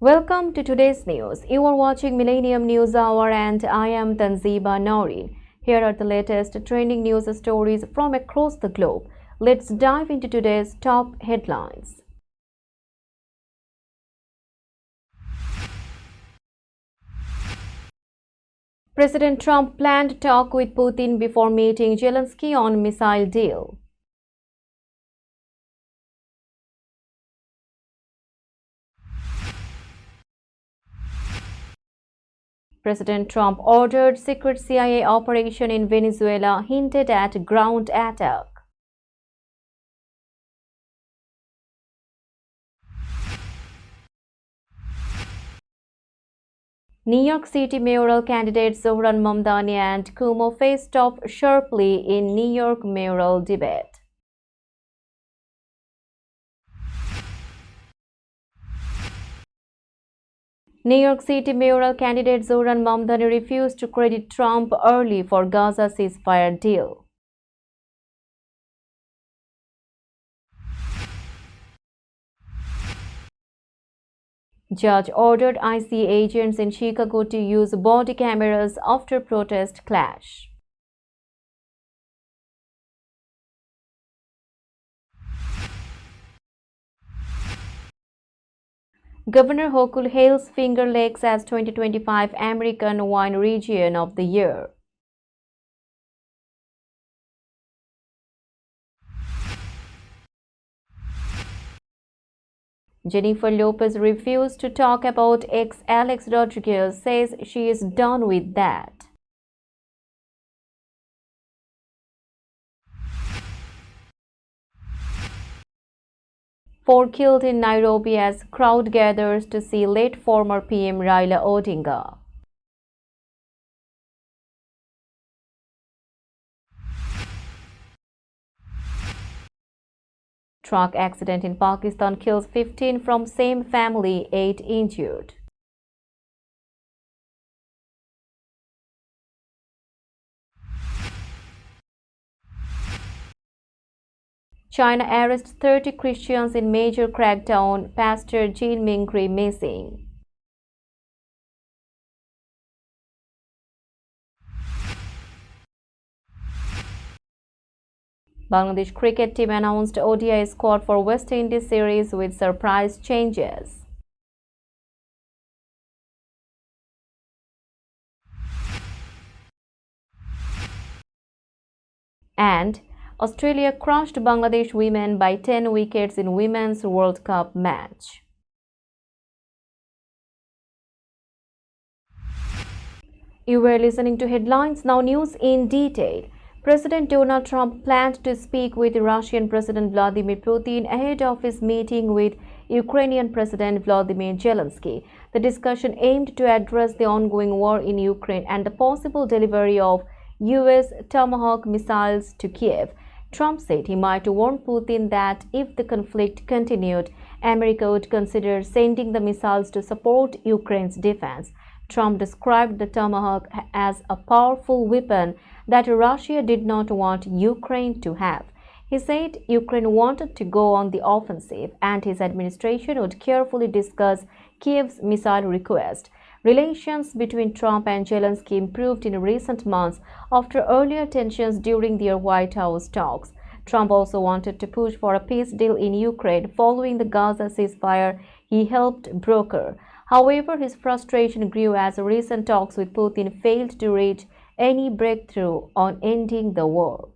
Welcome to today's news. You are watching Millennium News Hour and I am Tanziba Noreen. Here are the latest trending news stories from across the globe. Let's dive into today's top headlines. President Trump planned talk with Putin before meeting Zelensky on missile deal. President Trump ordered secret CIA operation in Venezuela, hinted at ground attack. New York City mayoral candidates Zohran Mamdani and Cuomo faced off sharply in New York mayoral debate. New York City mayoral candidate Zohran Mamdani refused to credit Trump early for Gaza ceasefire deal. Judge ordered ICE agents in Chicago to use body cameras after protest clash. Governor Hochul hails Finger Lakes as 2025 American Wine Region of the Year. Jennifer Lopez refused to talk about ex Alex Rodriguez, says she is done with that. Four killed in Nairobi as crowd gathers to see late former PM Raila Odinga. Truck accident in Pakistan kills 15 from same family, 8 injured. China arrests 30 Christians in major crackdown, Pastor Jean Mingri missing. Bangladesh cricket team announced ODI squad for West Indies series with surprise changes. And Australia crushed Bangladesh women by 10 wickets in Women's World Cup match. You were listening to Headlines, now news in detail. President Donald Trump planned to speak with Russian President Vladimir Putin ahead of his meeting with Ukrainian President Volodymyr Zelensky. The discussion aimed to address the ongoing war in Ukraine and the possible delivery of US Tomahawk missiles to Kiev. Trump said he might warn Putin that if the conflict continued, America would consider sending the missiles to support Ukraine's defense. Trump described the Tomahawk as a powerful weapon that Russia did not want Ukraine to have. He said Ukraine wanted to go on the offensive and his administration would carefully discuss Kiev's missile request. Relations between Trump and Zelensky improved in recent months after earlier tensions during their White House talks. Trump also wanted to push for a peace deal in Ukraine following the Gaza ceasefire he helped broker. However, his frustration grew as recent talks with Putin failed to reach any breakthrough on ending the war.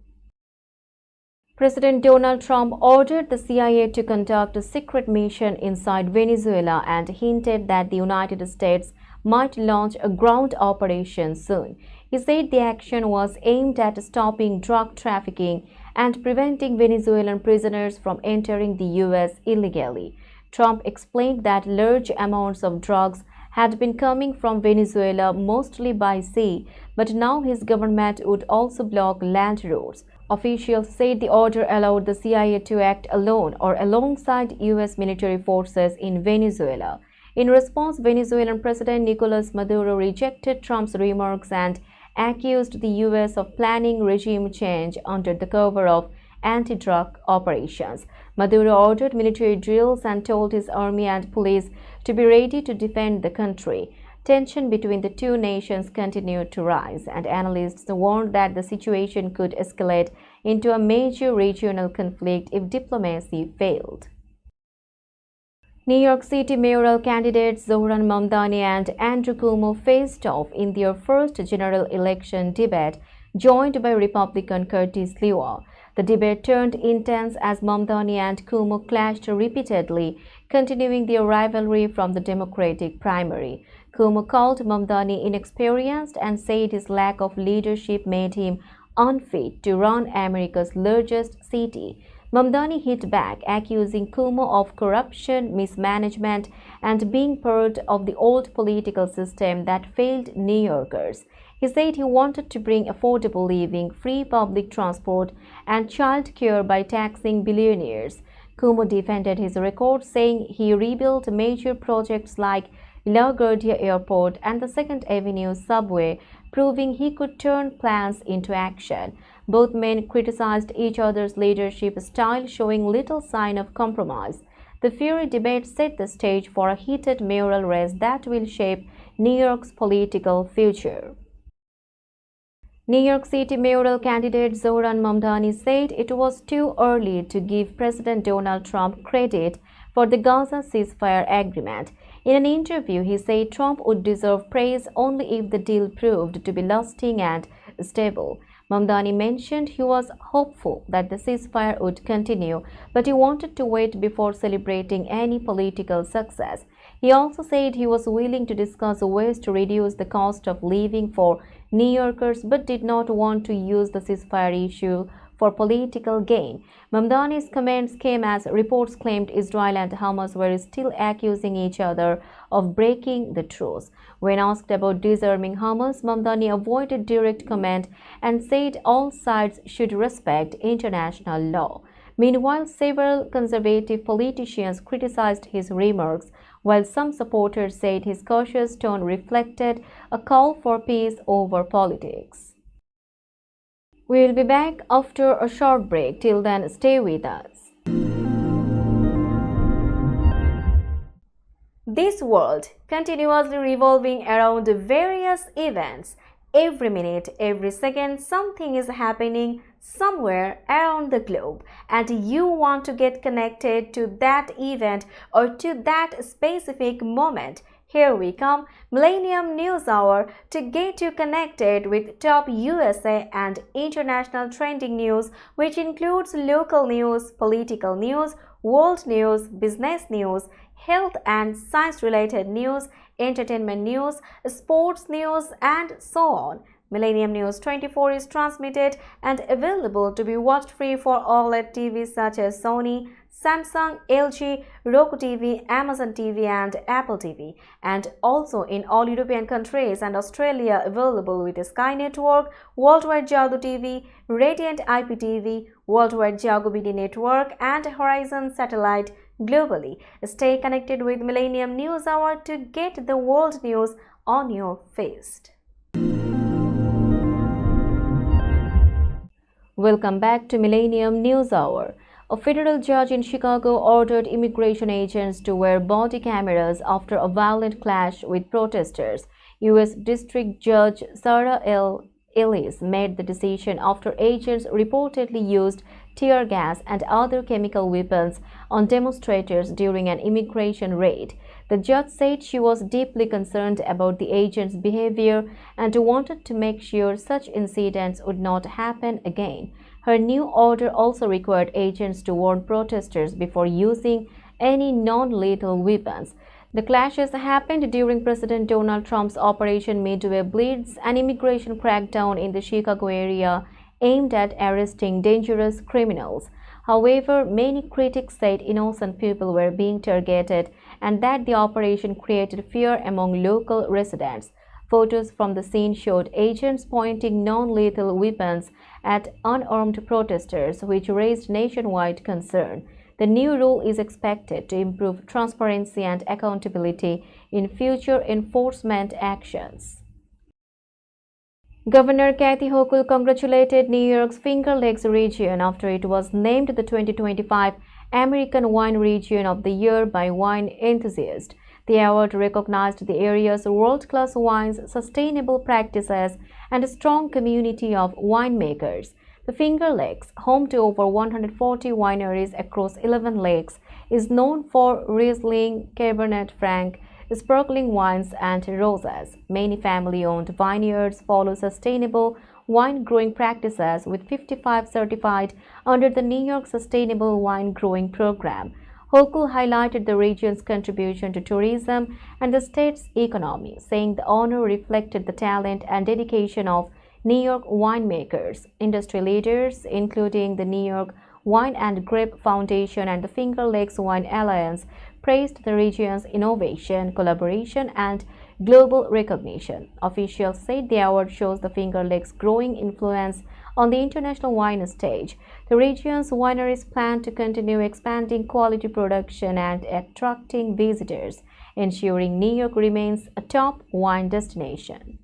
President Donald Trump ordered the CIA to conduct a secret mission inside Venezuela and hinted that the United States might launch a ground operation soon. He said the action was aimed at stopping drug trafficking and preventing Venezuelan prisoners from entering the U.S. illegally. Trump explained that large amounts of drugs had been coming from Venezuela mostly by sea, but now his government would also block land routes. Officials said the order allowed the CIA to act alone or alongside U.S. military forces in Venezuela. In response, Venezuelan President Nicolas Maduro rejected Trump's remarks and accused the U.S. of planning regime change under the cover of anti-drug operations. Maduro ordered military drills and told his army and police to be ready to defend the country. Tension between the two nations continued to rise, and analysts warned that the situation could escalate into a major regional conflict if diplomacy failed. New York City mayoral candidates Zohran Mamdani and Andrew Cuomo faced off in their first general election debate, joined by Republican Curtis Lewa. The debate turned intense as Mamdani and Cuomo clashed repeatedly, continuing their rivalry from the Democratic primary. Cuomo called Mamdani inexperienced and said his lack of leadership made him unfit to run America's largest city. Mamdani hit back, accusing Cuomo of corruption, mismanagement, and being part of the old political system that failed New Yorkers. He said he wanted to bring affordable living, free public transport, and child care by taxing billionaires. Cuomo defended his record, saying he rebuilt major projects like LaGuardia Airport and the Second Avenue subway, proving he could turn plans into action. Both men criticized each other's leadership style, showing little sign of compromise. The fiery debate set the stage for a heated mayoral race that will shape New York's political future. New York City mayoral candidate Zohran Mamdani said it was too early to give President Donald Trump credit for the Gaza ceasefire agreement. In an interview, he said Trump would deserve praise only if the deal proved to be lasting and stable. Mamdani mentioned he was hopeful that the ceasefire would continue, but he wanted to wait before celebrating any political success. He also said he was willing to discuss ways to reduce the cost of living for New Yorkers, but did not want to use the ceasefire issue for political gain. Mamdani's comments came as reports claimed Israel and Hamas were still accusing each other of breaking the truce. When asked about disarming Hamas, Mamdani avoided direct comment and said all sides should respect international law. Meanwhile, several conservative politicians criticized his remarks, while some supporters said his cautious tone reflected a call for peace over politics. We'll be back after a short break. Till then, stay with us. This world continuously revolving around various events. Every minute, every second, something is happening somewhere around the globe, and you want to get connected to that event or to that specific moment. Here we come, Millennium News Hour, to get you connected with top USA and international trending news, which includes local news, political news, world news, business news, health and science-related news, entertainment news, sports news, and so on. Millennium News 24 is transmitted and available to be watched free for OLED TVs such as Sony, Samsung, LG, Roku TV, Amazon TV, and Apple TV, and also in all European countries and Australia available with Sky Network, Worldwide Jago TV, Radiant IPTV, Worldwide Jago BD Network, and Horizon Satellite globally. Stay connected with Millennium News Hour to get the world news on your feed. Welcome back to Millennium News Hour. A federal judge in Chicago ordered immigration agents to wear body cameras after a violent clash with protesters. U.S. District Judge Sarah L. Ellis made the decision after agents reportedly used tear gas and other chemical weapons on demonstrators during an immigration raid. The judge said she was deeply concerned about the agents' behavior and wanted to make sure such incidents would not happen again. Her new order also required agents to warn protesters before using any non-lethal weapons. The clashes happened during President Donald Trump's Operation Midway Blitz, an immigration crackdown in the Chicago area aimed at arresting dangerous criminals. However, many critics said innocent people were being targeted and that the operation created fear among local residents. Photos from the scene showed agents pointing non-lethal weapons at unarmed protesters, which raised nationwide concern. The new rule is expected to improve transparency and accountability in future enforcement actions. Governor Kathy Hochul congratulated New York's Finger Lakes region after it was named the 2025 American Wine Region of the Year by wine enthusiasts. The award recognized the area's world-class wines, sustainable practices, and a strong community of winemakers. The Finger Lakes, home to over 140 wineries across 11 lakes, is known for Riesling, Cabernet Franc, sparkling wines, and rosés. Many family-owned vineyards follow sustainable wine growing practices, with 55 certified under the New York Sustainable Wine Growing Program. Hochul highlighted the region's contribution to tourism and the state's economy, saying the honor reflected the talent and dedication of New York winemakers. Industry leaders, including the New York Wine and Grape Foundation and the Finger Lakes Wine Alliance, praised the region's innovation, collaboration, and global recognition. Officials said the award shows the Finger Lakes' growing influence on the international wine stage. The region's wineries plan to continue expanding quality production and attracting visitors, ensuring New York remains a top wine destination.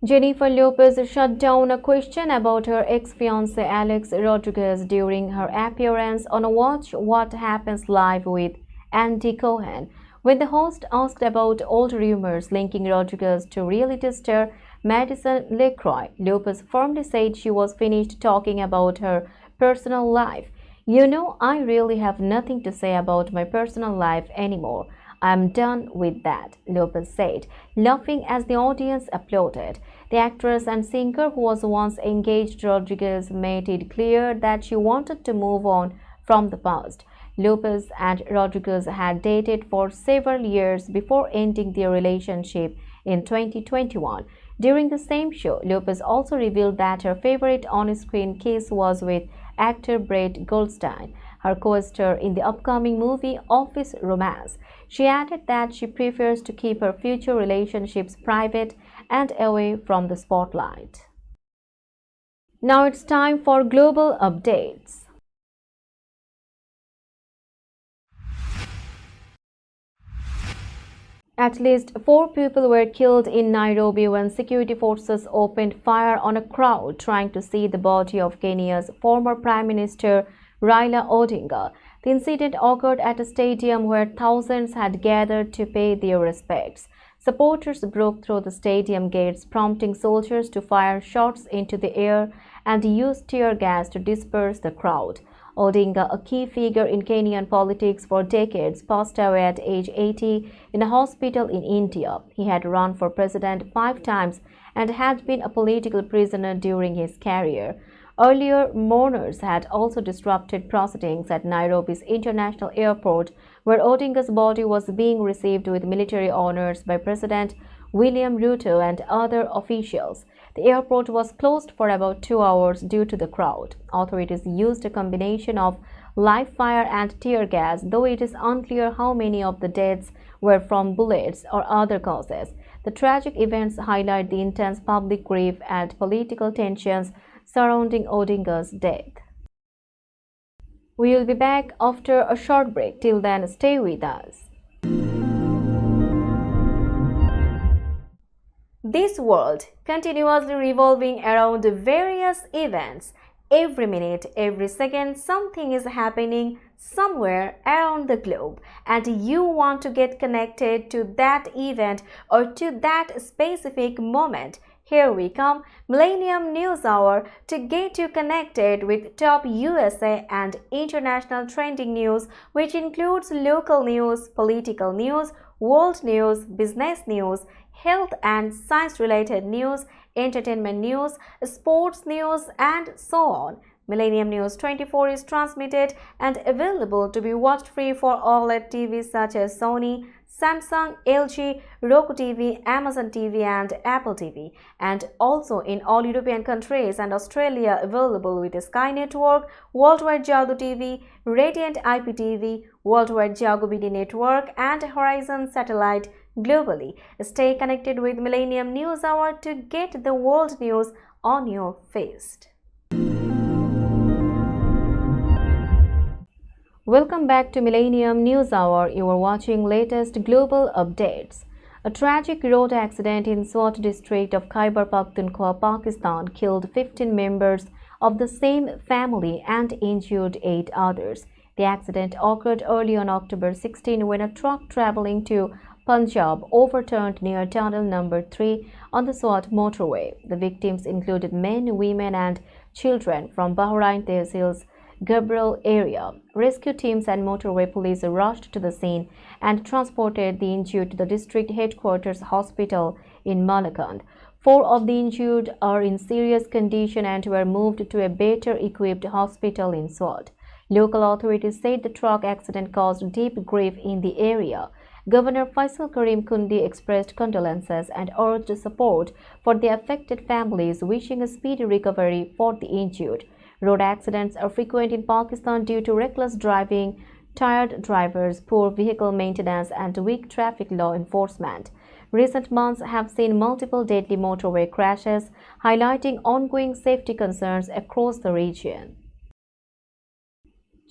Jennifer Lopez shut down a question about her ex-fiancé Alex Rodriguez during her appearance on Watch What Happens Live with Andy Cohen. When the host asked about old rumors linking Rodriguez to reality star Madison LeCroy, Lopez firmly said she was finished talking about her personal life. "You know, I really have nothing to say about my personal life anymore. I'm done with that," Lopez said, laughing as the audience applauded. The actress and singer, who was once engaged to Rodriguez, made it clear that she wanted to move on from the past. Lopez and Rodriguez had dated for several years before ending their relationship in 2021. During the same show, Lopez also revealed that her favorite on-screen kiss was with actor Brett Goldstein, her co-star in the upcoming movie Office Romance. She added that she prefers to keep her future relationships private and away from the spotlight. Now it's time for global updates. At least 4 people were killed in Nairobi when security forces opened fire on a crowd trying to see the body of Kenya's former Prime Minister Raila Odinga. The incident occurred at a stadium where thousands had gathered to pay their respects. Supporters broke through the stadium gates, prompting soldiers to fire shots into the air and use tear gas to disperse the crowd. Odinga, a key figure in Kenyan politics for decades, passed away at age 80 in a hospital in India. He had run for president 5 times and had been a political prisoner during his career. Earlier, mourners had also disrupted proceedings at Nairobi's International Airport, where Odinga's body was being received with military honors by President William Ruto and other officials. The airport was closed for about 2 hours due to the crowd. Authorities used a combination of live fire and tear gas, though it is unclear how many of the deaths were from bullets or other causes. The tragic events highlight the intense public grief and political tensions surrounding Odinga's death. We will be back after a short break. Till then, stay with us. This world continuously revolving around various events. Every minute, every second, something is happening somewhere around the globe, and you want to get connected to that event or to that specific moment. Here we come, Millennium News Hour, to get you connected with top USA and international trending news, which includes local news, political news, world news, business news, health and science-related news, entertainment news, sports news, and so on. Millennium News 24 is transmitted and available to be watched free for OLED TVs such as Sony, Samsung, LG, Roku TV, Amazon TV, and Apple TV, and also in all European countries and Australia available with Sky Network, Worldwide Jago TV, Radiant IPTV, Worldwide Jago BD Network, and Horizon Satellite globally. Stay connected with Millennium News Hour to get the world news on your feed. Welcome back to Millennium News Hour. You are watching latest global updates. A tragic road accident in Swat district of Khyber Pakhtunkhwa, Pakistan killed 15 members of the same family and injured 8 others. The accident occurred early on October 16 when a truck traveling to Punjab overturned near tunnel number 3 on the Swat motorway. The victims included men, women and children from Bahrain Tehsil's Gabriel area. Rescue teams and motorway police rushed to the scene and transported the injured to the district headquarters hospital in Malakand. 4 of the injured are in serious condition and were moved to a better equipped hospital in Swat. Local authorities said the truck accident caused deep grief in the area. Governor Faisal Karim Kundi expressed condolences and urged support for the affected families, wishing a speedy recovery for the injured. Road accidents are frequent in Pakistan due to reckless driving, tired drivers, poor vehicle maintenance, and weak traffic law enforcement. Recent months have seen multiple deadly motorway crashes, highlighting ongoing safety concerns across the region.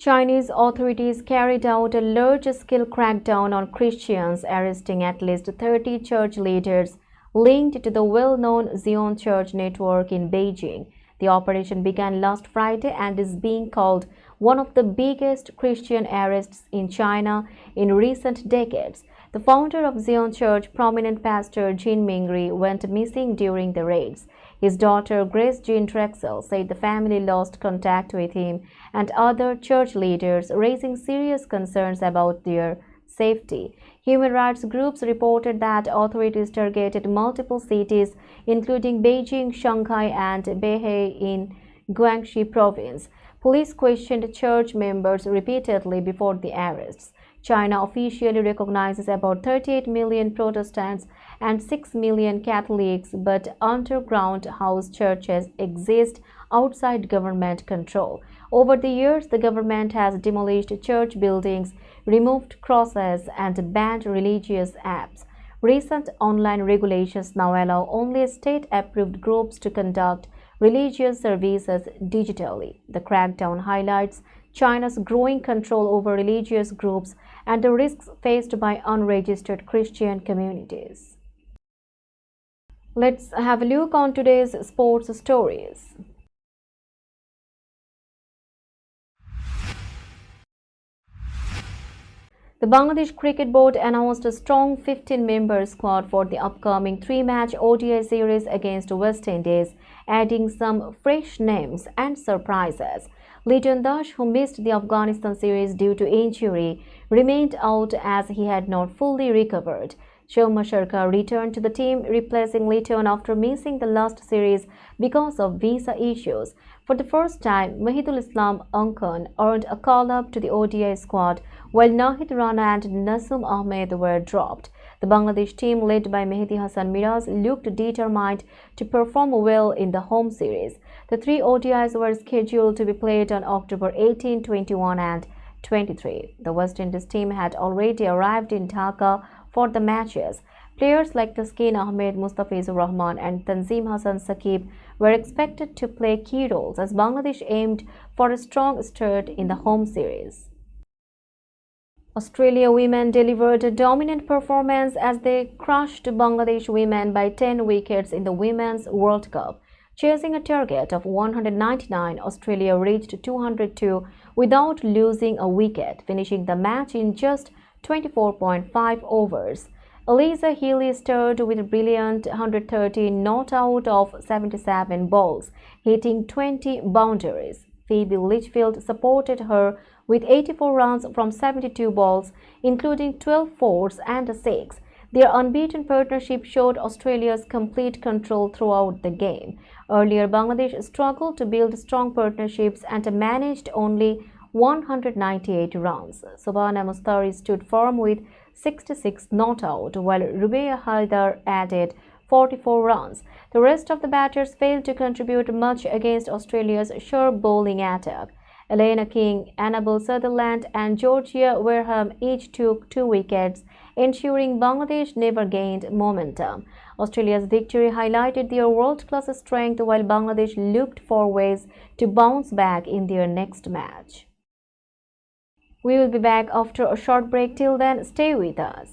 Chinese authorities carried out a large-scale crackdown on Christians, arresting at least 30 church leaders linked to the well-known Zion Church network in Beijing. The operation began last Friday and is being called one of the biggest Christian arrests in China in recent decades. The founder of Zion Church, prominent pastor Jin Mingri, went missing during the raids. His daughter, Grace Jean Drexel, said the family lost contact with him and other church leaders, raising serious concerns about their safety. Human rights groups reported that authorities targeted multiple cities, including Beijing, Shanghai, and Beihai in Guangxi province. Police questioned church members repeatedly before the arrests. China officially recognizes about 38 million Protestants and 6 million Catholics, but underground house churches exist outside government control. Over the years, the government has demolished church buildings, removed crosses, and banned religious apps. Recent online regulations now allow only state-approved groups to conduct religious services digitally. The crackdown highlights China's growing control over religious groups and the risks faced by unregistered Christian communities. Let's have a look on today's sports stories. The Bangladesh Cricket Board announced a strong 15-member squad for the upcoming 3-match ODI series against West Indies, adding some fresh names and surprises. Liton Das, who missed the Afghanistan series due to injury, remained out as he had not fully recovered. Souma Sharka returned to the team, replacing Liton after missing the last series because of visa issues. For the first time, Mahidul Islam Ankan earned a call-up to the ODI squad, while Nahid Rana and Nasum Ahmed were dropped. The Bangladesh team, led by Mehdi Hassan Miraz, looked determined to perform well in the home series. The 3 ODIs were scheduled to be played on October 18, 21 and 23. The West Indies team had already arrived in Dhaka for the matches. Players like Taskin Ahmed, Mustafizur Rahman and Tanzim Hassan Saqib were expected to play key roles as Bangladesh aimed for a strong start in the home series. Australia women delivered a dominant performance as they crushed Bangladesh women by 10 wickets in the Women's World Cup. Chasing a target of 199, Australia reached 202 without losing a wicket, finishing the match in just 24.5 overs. Eliza Healy starred with a brilliant 130 not out of 77 balls, hitting 20 boundaries. Phoebe Litchfield supported her with 84 runs from 72 balls, including 12 fours and a 6. Their unbeaten partnership showed Australia's complete control throughout the game. Earlier, Bangladesh struggled to build strong partnerships and managed only 198 runs. Sobhana Mustari stood firm with 66 not out, while Rubeya Haidar added 44 runs. The rest of the batters failed to contribute much against Australia's sharp bowling attack. Elena King, Annabel Sutherland and Georgia Wareham each took 2 wickets, ensuring Bangladesh never gained momentum. Australia's victory highlighted their world-class strength, while Bangladesh looked for ways to bounce back in their next match. We will be back after a short break. Till then, stay with us.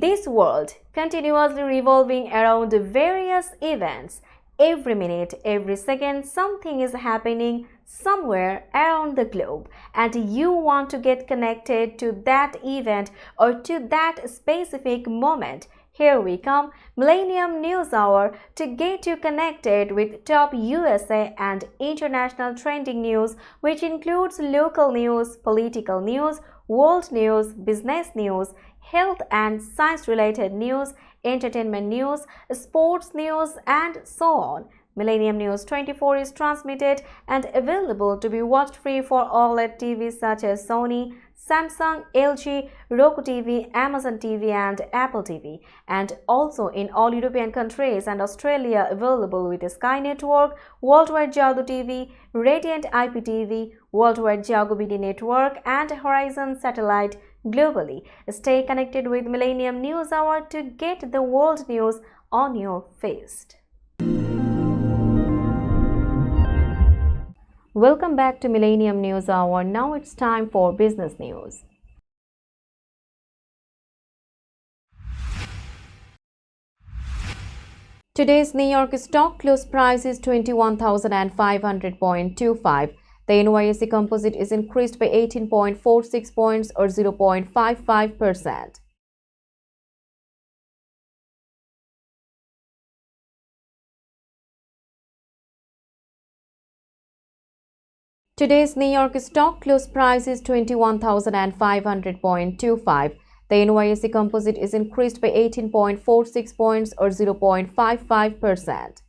This world continuously revolving around various events. Every minute, every second, something is happening somewhere around the globe, and you want to get connected to that event or to that specific moment. Here we come, Millennium News Hour, to get you connected with top USA and international trending news, which includes local news, political news, world news, business news, health and science related news, entertainment news, sports news, and so on. Millennium News 24 is transmitted and available to be watched free for OLED TVs such as Sony, Samsung, LG, Roku TV, Amazon TV, and Apple TV, and also in all European countries and Australia available with Sky Network, Worldwide Jago TV, Radiant IPTV, Worldwide Jago BD Network, and Horizon Satellite globally. Stay connected with Millennium News Hour to get the world news on your feast. Welcome back to Millennium News Hour. Now it's time for business news. Today's New York stock close price is 21,500.25. The NYSE Composite is increased by 18.46 points or 0.55%. Today's New York stock close price is 21,500.25. The NYSE Composite is increased by 18.46 points or 0.55%.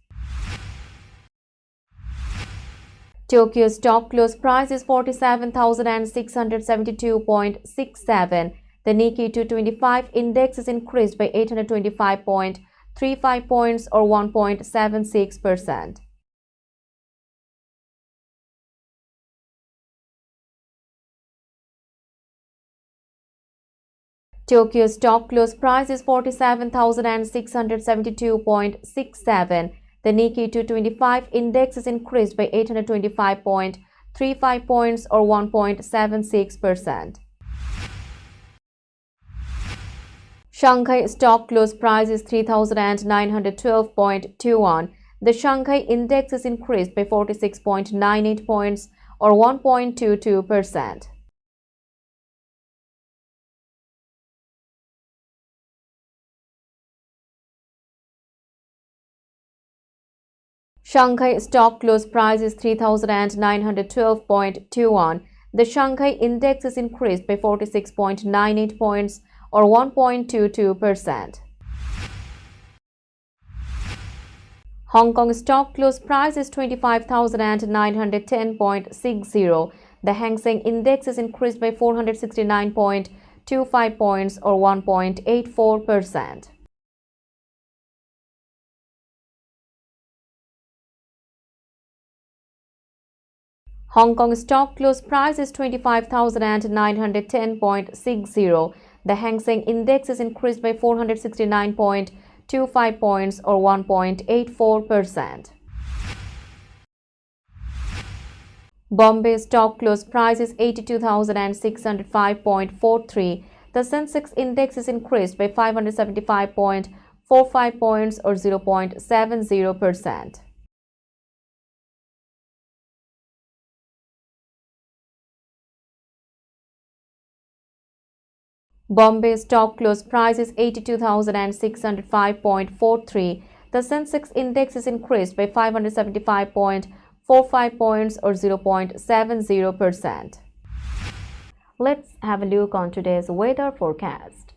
Tokyo stock close price is 47,672.67. The Nikkei 225 index is increased by 825.35 points or 1.76%. Tokyo stock close price is 47,672.67. The Nikkei 225 index is increased by 825.35 points or 1.76%. Shanghai stock close price is 3,912.21. The Shanghai index is increased by 46.98 points or 1.22%. Shanghai stock close price is 3,912.21. The Shanghai index is increased by 46.98 points or 1.22%. Hong Kong stock close price is 25,910.60. The Hang Seng index is increased by 469.25 points or 1.84%. Hong Kong stock close price is 25,910.60. The Hang Seng index is increased by 469.25 points or 1.84%. Bombay stock close price is 82,605.43. The Sensex index is increased by 575.45 points or 0.70%. Bombay stock close price is 82,605.43. The Sensex index is increased by 575.45 points or 0.70%. Let's have a look on today's weather forecast.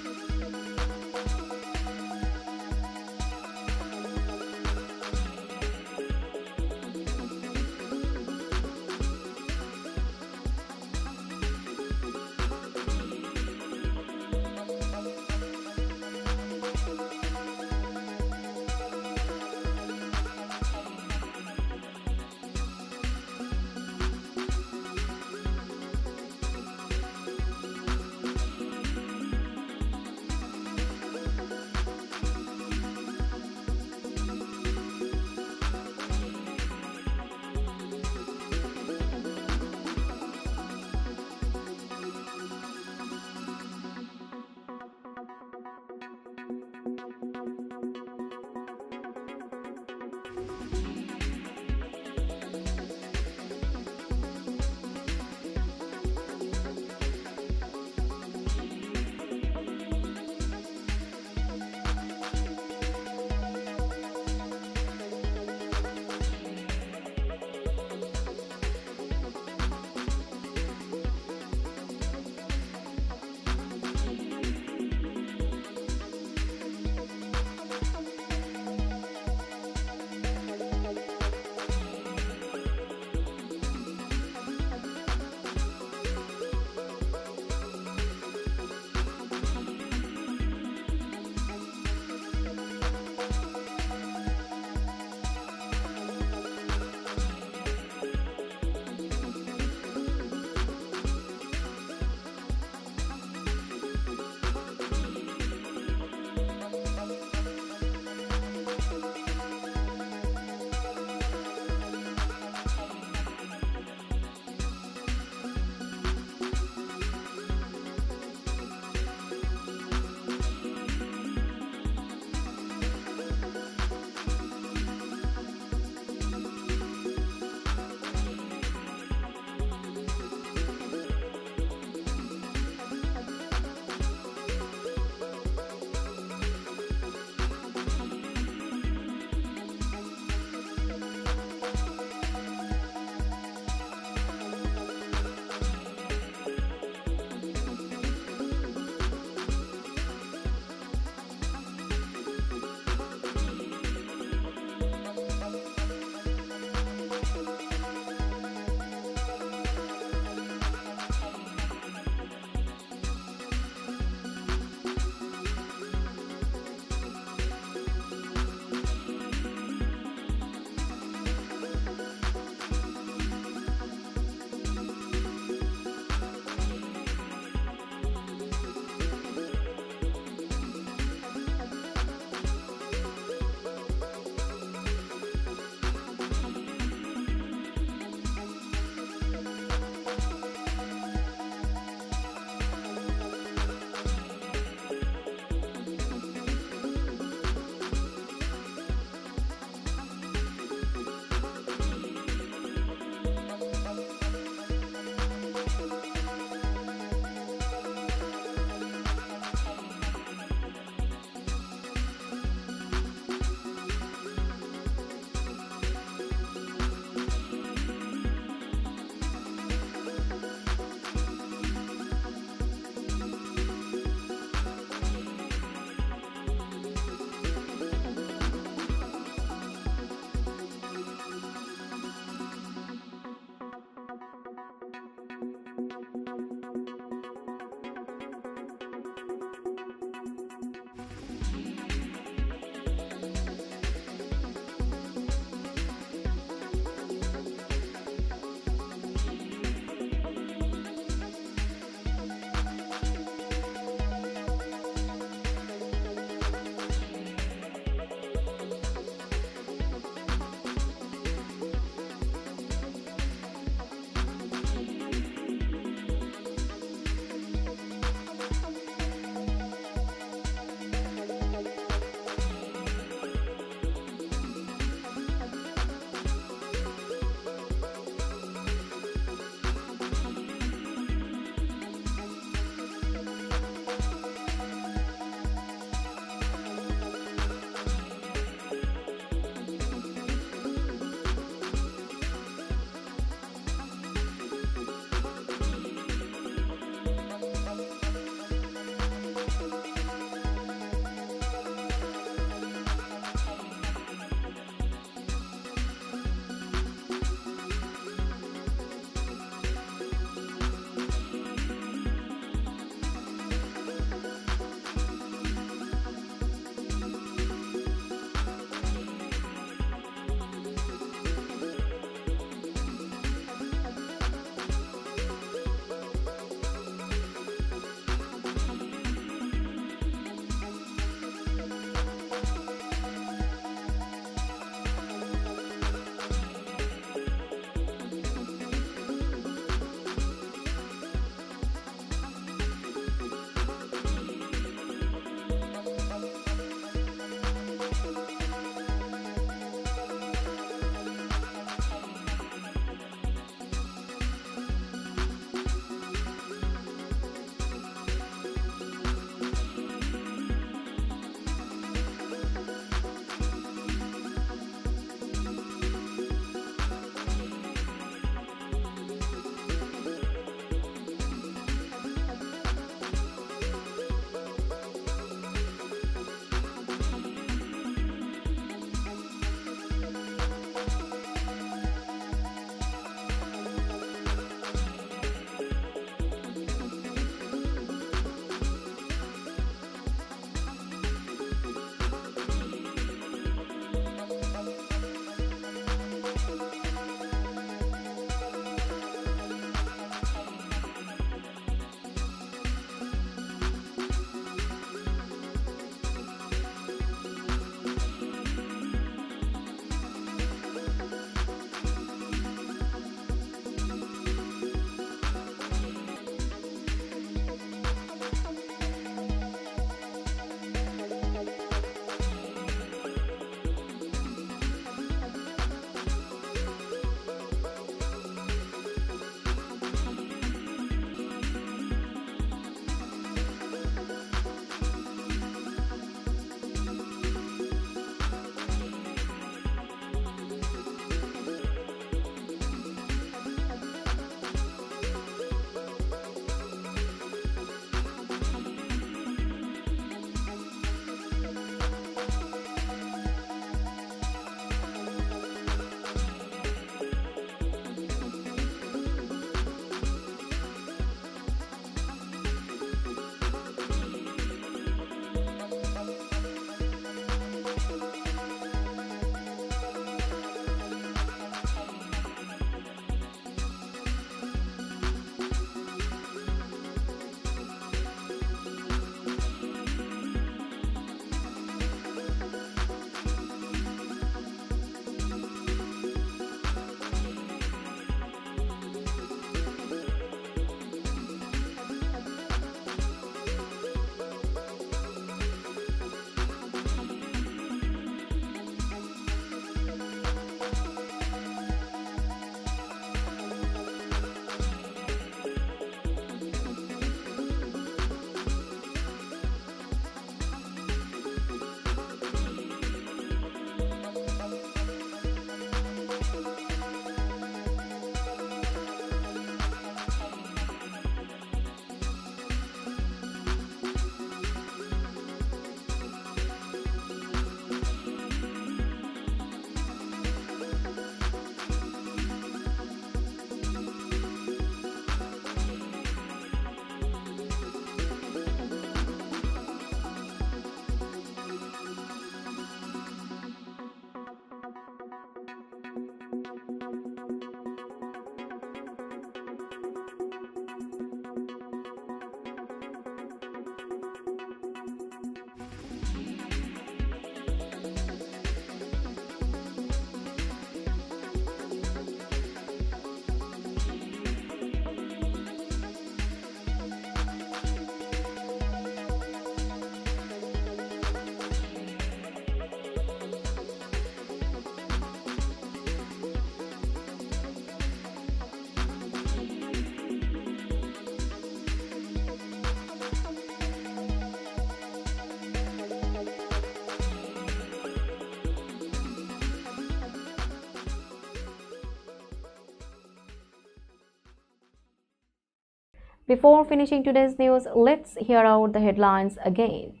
Before finishing today's news, let's hear out the headlines again.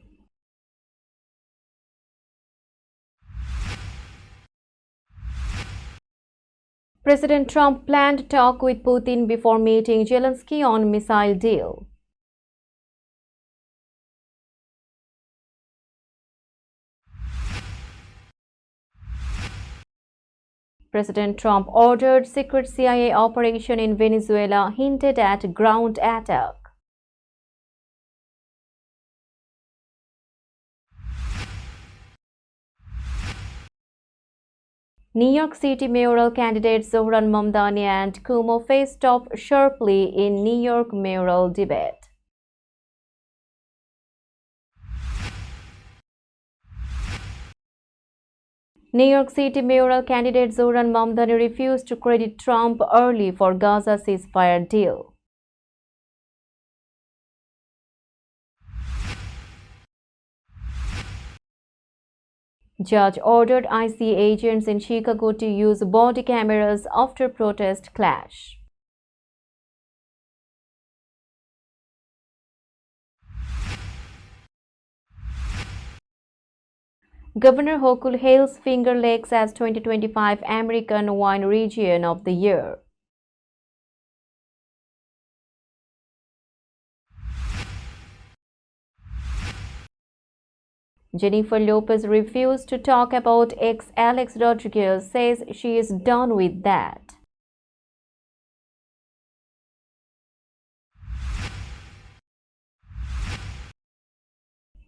President Trump planned talk with Putin before meeting Zelensky on missile deal. President Trump ordered secret CIA operation in Venezuela, hinted at ground attack. New York City mayoral candidates Zohran Mamdani and Cuomo faced off sharply in New York mayoral debate. New York City mayoral candidate Zohran Mamdani refused to credit Trump early for Gaza ceasefire deal. Judge ordered ICE agents in Chicago to use body cameras after protest clash. Governor Hochul hails Finger Lakes as 2025 American Wine Region of the Year. Jennifer Lopez refused to talk about ex Alex Rodriguez, says she is done with that.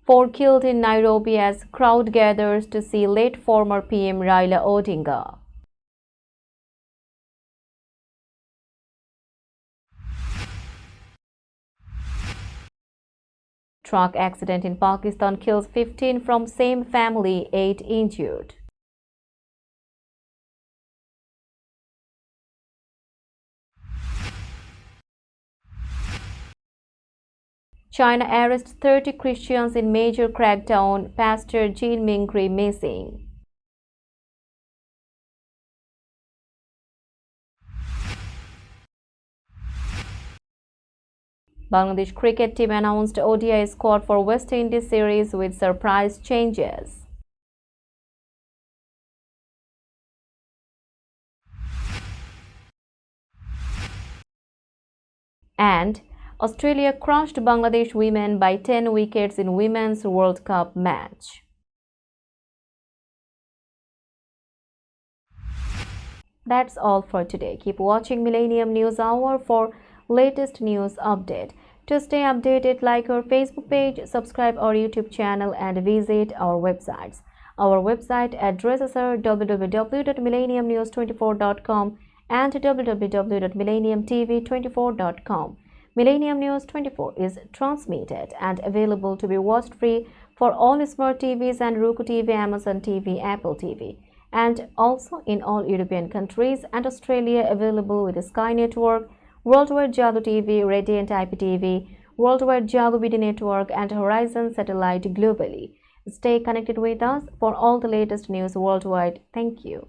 Four killed in Nairobi as crowd gathers to see late former PM Raila Odinga. Truck accident in Pakistan kills 15 from same family, 8 injured. China arrests 30 Christians in major crackdown, Pastor Jean Mingri missing. Bangladesh cricket team announced ODI squad for West Indies series with surprise changes. And Australia crushed Bangladesh women by 10 wickets in Women's World Cup match. That's all for today. Keep watching Millennium News Hour for latest news update. To stay updated, like our Facebook page, subscribe our YouTube channel and visit our websites. Our website addresses are www.millenniumnews24.com and www.millenniumtv24.com. Millennium News 24 is transmitted and available to be watched free for all smart TVs and Roku TV, Amazon TV, Apple TV, and also in all European countries and Australia, available with the Sky Network, Worldwide Jago TV, Radiant IPTV, Worldwide Jago BD Network, and Horizon Satellite globally. Stay connected with us for all the latest news worldwide. Thank you.